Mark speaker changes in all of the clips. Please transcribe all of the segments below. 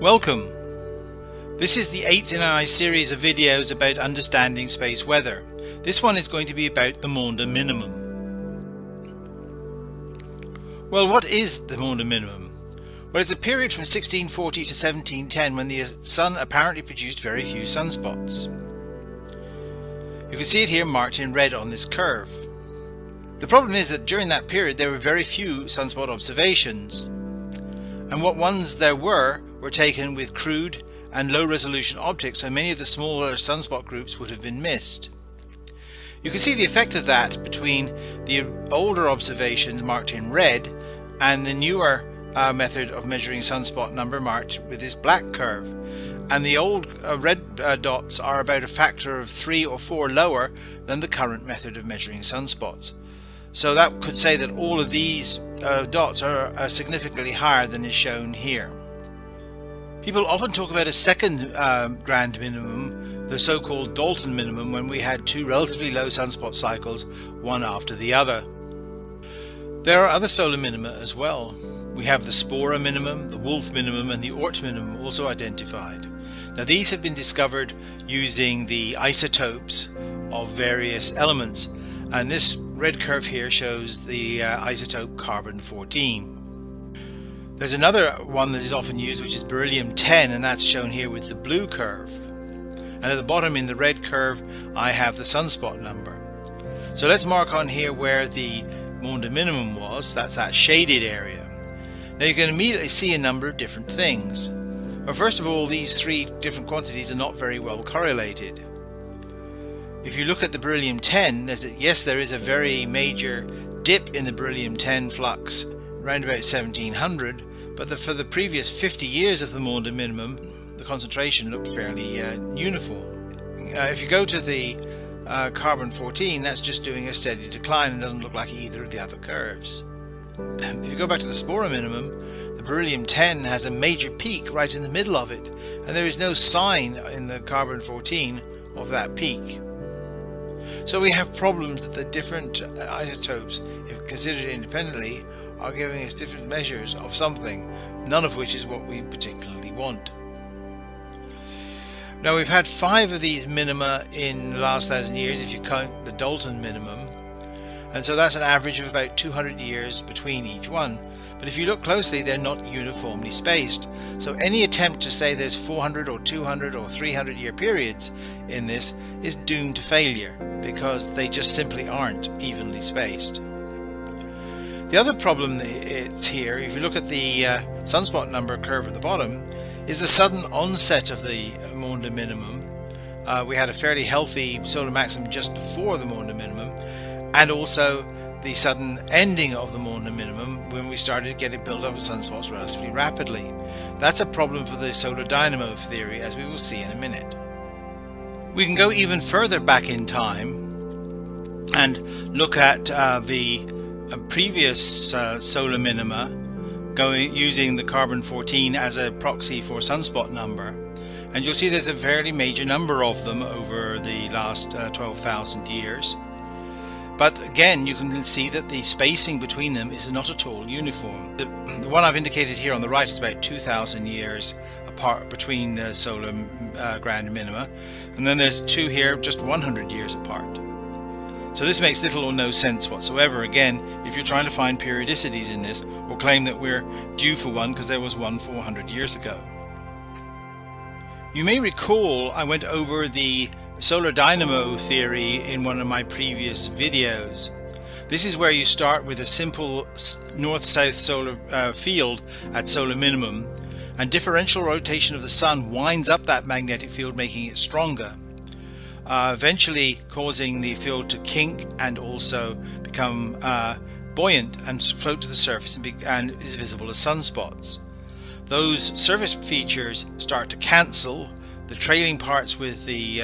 Speaker 1: Welcome! This is the 8th in our series of videos about understanding space weather. This one is going to be about the Maunder minimum. Well, what is the Maunder minimum? Well, it's a period from 1640 to 1710 when the Sun apparently produced very few sunspots. You can see it here marked in red on this curve. The problem is that during that period there were very few sunspot observations, and what ones there were taken with crude and low-resolution optics, so many of the smaller sunspot groups would have been missed. You can see the effect of that between the older observations marked in red and the newer method of measuring sunspot number marked with this black curve. And the old red dots are about a factor of 3 or 4 lower than the current method of measuring sunspots. So that could say that all of these dots are significantly higher than is shown here. People often talk about a second grand minimum, the so-called Dalton minimum, when we had two relatively low sunspot cycles, one after the other. There are other solar minima as well. We have the Spora minimum, the Wolf minimum, and the Oort minimum also identified. Now these have been discovered using the isotopes of various elements, and this red curve here shows the isotope carbon-14. There's another one that is often used, which is beryllium-10, and that's shown here with the blue curve. And at the bottom in the red curve I have the sunspot number. So let's mark on here where the Maunder minimum was. That's that shaded area. Now you can immediately see a number of different things. Well, first of all, these three different quantities are not very well correlated. If you look at the beryllium-10, yes, there is a very major dip in the beryllium-10 flux around about 1700, but for the previous 50 years of the Maunder minimum, the concentration looked fairly uniform. If you go to the carbon-14, that's just doing a steady decline and doesn't look like either of the other curves. If you go back to the Spora minimum, the beryllium-10 has a major peak right in the middle of it, and there is no sign in the carbon-14 of that peak. So we have problems that the different isotopes, if considered independently, are giving us different measures of something, none of which is what we particularly want. Now we've had 5 of these minima in the last 1,000 years if you count the Dalton minimum, and so that's an average of about 200 years between each one. But if you look closely, they're not uniformly spaced, so any attempt to say there's 400 or 200 or 300 year periods in this is doomed to failure, because they just simply aren't evenly spaced. The other problem it's here, if you look at the sunspot number curve at the bottom, is the sudden onset of the Maunder minimum. We had a fairly healthy solar maximum just before the Maunder minimum, and also the sudden ending of the Maunder minimum when we started getting build up of sunspots relatively rapidly. That's a problem for the solar dynamo theory, as we will see in a minute. We can go even further back in time and look at the previous solar minima, using the carbon-14 as a proxy for sunspot number, and you'll see there's a fairly major number of them over the last 12,000 years. But again, you can see that the spacing between them is not at all uniform. The one I've indicated here on the right is about 2,000 years apart between the solar grand minima, and then there's 2 here just 100 years apart. So this makes little or no sense whatsoever, again, if you're trying to find periodicities in this, or claim that we're due for one because there was one 400 years ago. You may recall I went over the solar dynamo theory in one of my previous videos. This is where you start with a simple north-south solar field at solar minimum, and differential rotation of the Sun winds up that magnetic field, making it stronger, eventually causing the field to kink and also become buoyant and float to the surface and is visible as sunspots. Those surface features start to cancel, the trailing parts with the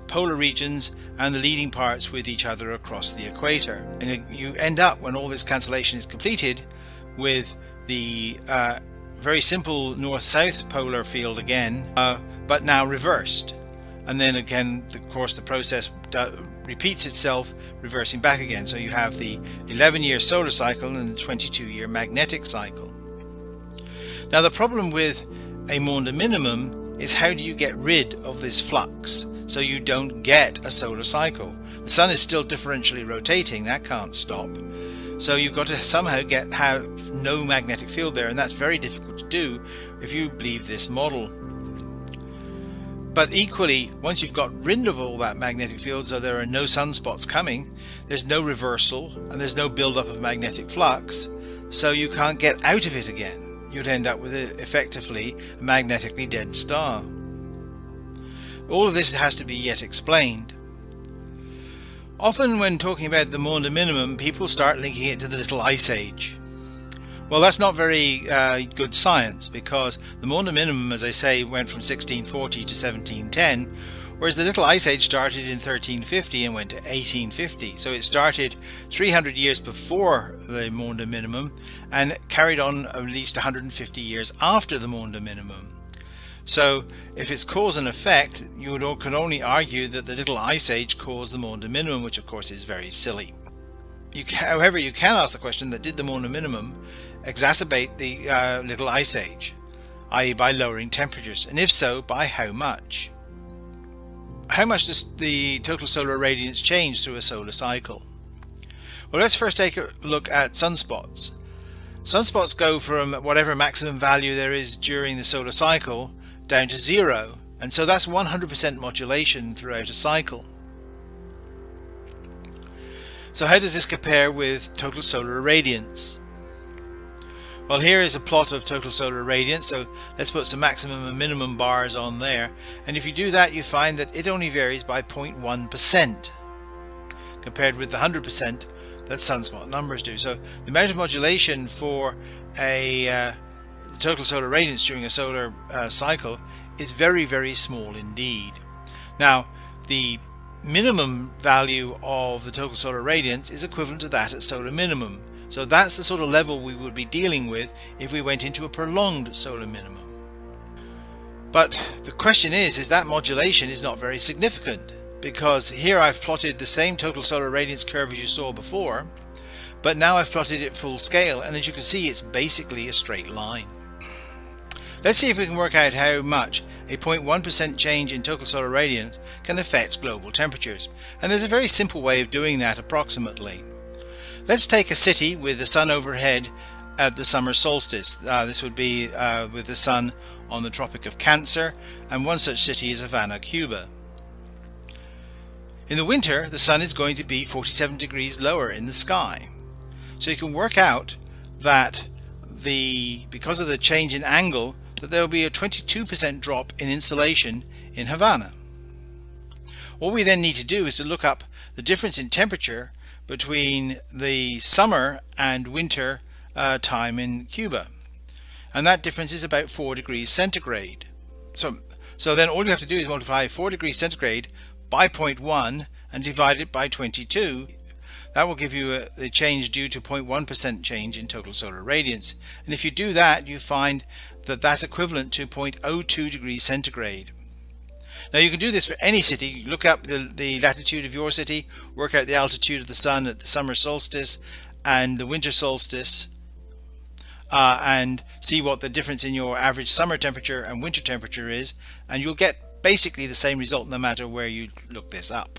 Speaker 1: polar regions and the leading parts with each other across the equator. And you end up, when all this cancellation is completed, with the very simple north-south polar field again, but now reversed. And then again, of course, the process repeats itself, reversing back again. So you have the 11-year solar cycle and the 22-year magnetic cycle. Now the problem with a Maunder minimum is how do you get rid of this flux so you don't get a solar cycle. The sun is still differentially rotating, that can't stop. So you've got to somehow have no magnetic field there, and that's very difficult to do if you believe this model. But equally, once you've got rid of all that magnetic field, so there are no sunspots coming, there's no reversal, and there's no buildup of magnetic flux, so you can't get out of it again. You'd end up with effectively a magnetically dead star. All of this has to be yet explained. Often when talking about the Maunder minimum, people start linking it to the Little Ice Age. Well, that's not very good science, because the Maunder minimum, as I say, went from 1640 to 1710, whereas the Little Ice Age started in 1350 and went to 1850. So it started 300 years before the Maunder minimum and carried on at least 150 years after the Maunder minimum. So if it's cause and effect, you could only argue that the Little Ice Age caused the Maunder minimum, which of course is very silly. However, you can ask the question that did the Maunder minimum exacerbate the Little Ice Age, i.e. by lowering temperatures, and if so, by how much? How much does the total solar radiance change through a solar cycle? Well, let's first take a look at sunspots. Sunspots go from whatever maximum value there is during the solar cycle down to 0, and so that's 100% modulation throughout a cycle. So how does this compare with total solar irradiance? Well, here is a plot of total solar irradiance, so let's put some maximum and minimum bars on there, and if you do that you find that it only varies by 0.1% compared with the 100% that sunspot numbers do. So the amount of modulation for a total solar radiance during a solar cycle is very, very small indeed. Now, the minimum value of the total solar radiance is equivalent to that at solar minimum. So that's the sort of level we would be dealing with if we went into a prolonged solar minimum. But the question is that modulation is not very significant, because here I've plotted the same total solar radiance curve as you saw before, but now I've plotted it full scale, and as you can see it's basically a straight line. Let's see if we can work out how much a 0.1% change in total solar radiance can affect global temperatures, and there's a very simple way of doing that approximately. Let's take a city with the sun overhead at the summer solstice. This would be with the sun on the Tropic of Cancer, and one such city is Havana, Cuba. In the winter, the sun is going to be 47 degrees lower in the sky. So you can work out that because of the change in angle, that there will be a 22% drop in insolation in Havana. All we then need to do is to look up the difference in temperature between the summer and winter time in Cuba, and that difference is about 4 degrees centigrade. So then all you have to do is multiply 4 degrees centigrade by 0.1 and divide it by 22. That will give you the change due to 0.1% change in total solar radiance, and if you do that you find that that's equivalent to 0.02 degrees centigrade. Now you can do this for any city. Look up the latitude of your city, work out the altitude of the sun at the summer solstice and the winter solstice, and see what the difference in your average summer temperature and winter temperature is, and you'll get basically the same result no matter where you look this up.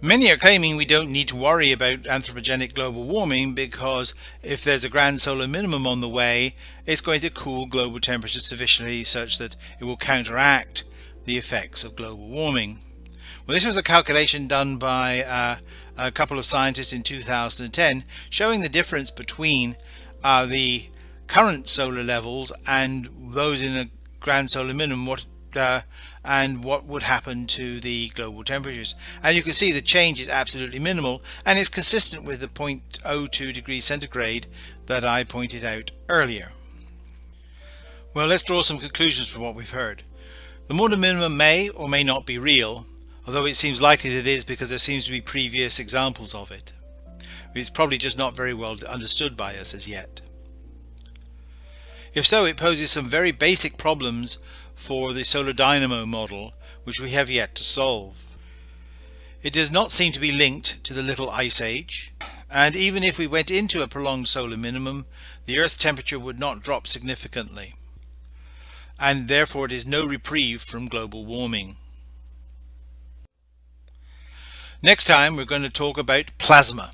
Speaker 1: Many are claiming we don't need to worry about anthropogenic global warming, because if there's a grand solar minimum on the way, it's going to cool global temperatures sufficiently such that it will counteract the effects of global warming. Well, this was a calculation done by a couple of scientists in 2010 showing the difference between the current solar levels and those in a grand solar minimum, and what would happen to the global temperatures. And you can see the change is absolutely minimal, and it's consistent with the 0.02 degrees centigrade that I pointed out earlier. Well, let's draw some conclusions from what we've heard. The Maunder minimum may or may not be real, although it seems likely that it is because there seems to be previous examples of it. It's probably just not very well understood by us as yet. If so, it poses some very basic problems for the solar dynamo model, which we have yet to solve. It does not seem to be linked to the Little Ice Age, and even if we went into a prolonged solar minimum, the Earth's temperature would not drop significantly. and therefore it is no reprieve from global warming. Next time we're going to talk about plasma.